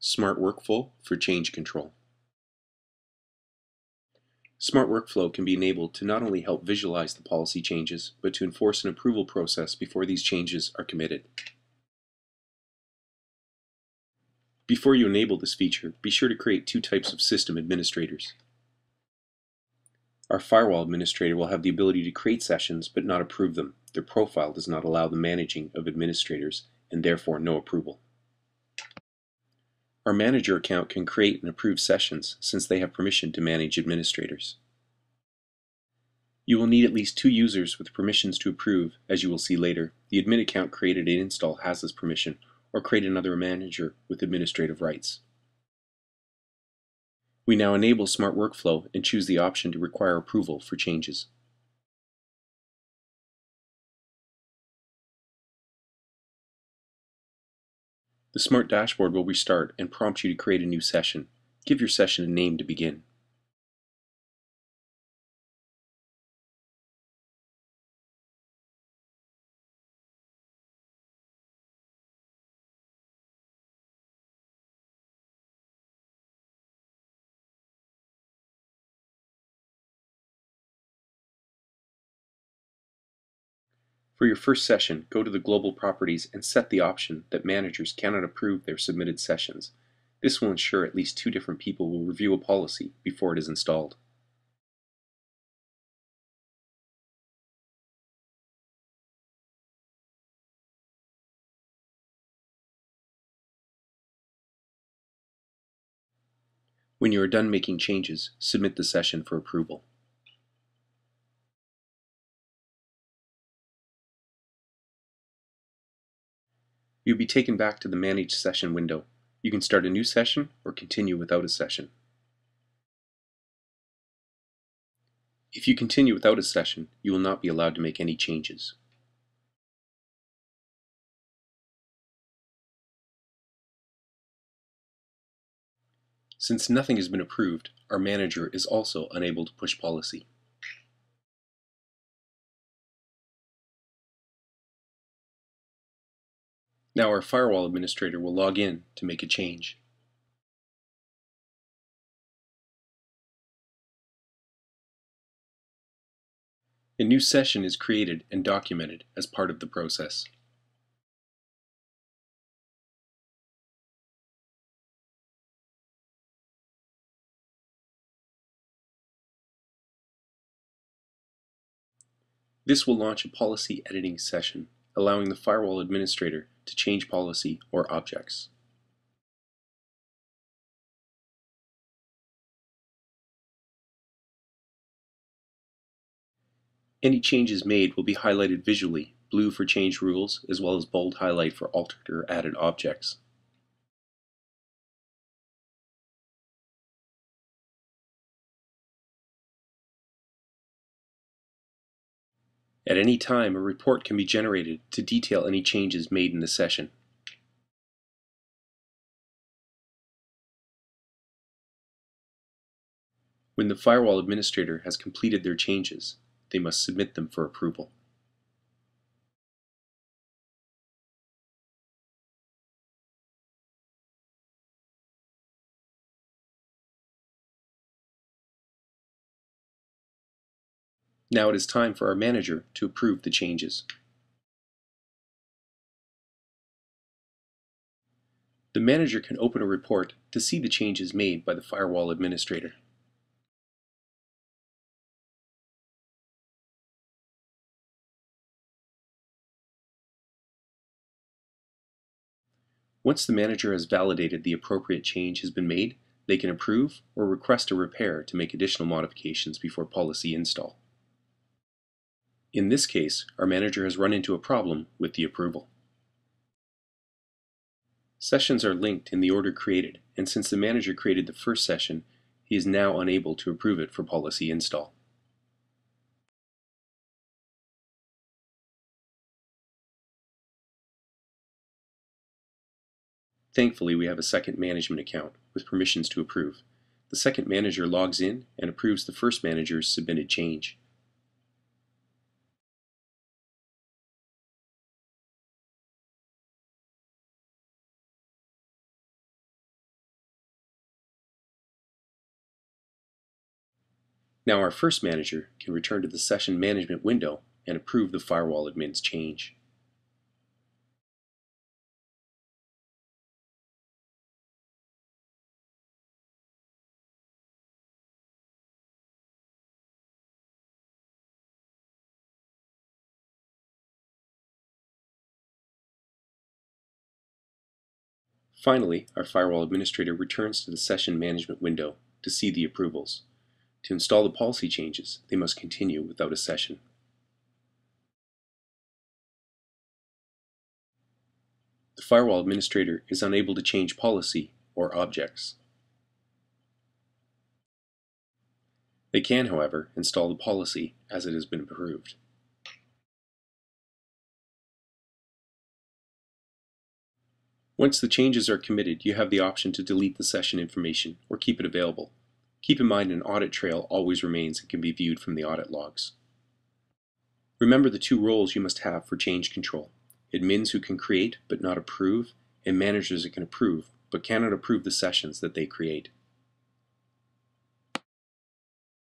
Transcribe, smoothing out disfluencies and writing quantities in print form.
SmartWorkflow for change control. SmartWorkflow can be enabled to not only help visualize the policy changes, but to enforce an approval process before these changes are committed. Before you enable this feature, be sure to create two types of system administrators. Our firewall administrator will have the ability to create sessions but not approve them. Their profile does not allow the managing of administrators and therefore no approval. Our manager account can create and approve sessions since they have permission to manage administrators. You will need at least 2 users with permissions to approve. As you will see later, the admin account created in install has this permission, or create another manager with administrative rights. We now enable SmartWorkflow and choose the option to require approval for changes. The Smart Dashboard will restart and prompt you to create a new session. Give your session a name to begin. For your first session, go to the Global Properties and set the option that managers cannot approve their submitted sessions. This will ensure at least 2 different people will review a policy before it is installed. When you are done making changes, submit the session for approval. You'll be taken back to the Manage Session window. You can start a new session or continue without a session. If you continue without a session, you will not be allowed to make any changes. Since nothing has been approved, our manager is also unable to push policy. Now our firewall administrator will log in to make a change. A new session is created and documented as part of the process. This will launch a policy editing session, allowing the firewall administrator to change policy or objects. Any changes made will be highlighted visually, blue for changed rules, as well as bold highlight for altered or added objects. At any time, a report can be generated to detail any changes made in the session. When the firewall administrator has completed their changes, they must submit them for approval. Now it is time for our manager to approve the changes. The manager can open a report to see the changes made by the firewall administrator. Once the manager has validated the appropriate change has been made, they can approve or request a repair to make additional modifications before policy install. In this case, our manager has run into a problem with the approval. Sessions are linked in the order created, and since the manager created the first session, he is now unable to approve it for policy install. Thankfully, we have a second management account with permissions to approve. The second manager logs in and approves the first manager's submitted change. Now our first manager can return to the session management window and approve the firewall admin's change. Finally, our firewall administrator returns to the session management window to see the approvals. To install the policy changes, they must continue without a session. The firewall administrator is unable to change policy or objects. They can, however, install the policy as it has been approved. Once the changes are committed, you have the option to delete the session information or keep it available. Keep in mind an audit trail always remains and can be viewed from the audit logs. Remember the two roles you must have for change control: admins who can create but not approve, and managers that can approve but cannot approve the sessions that they create.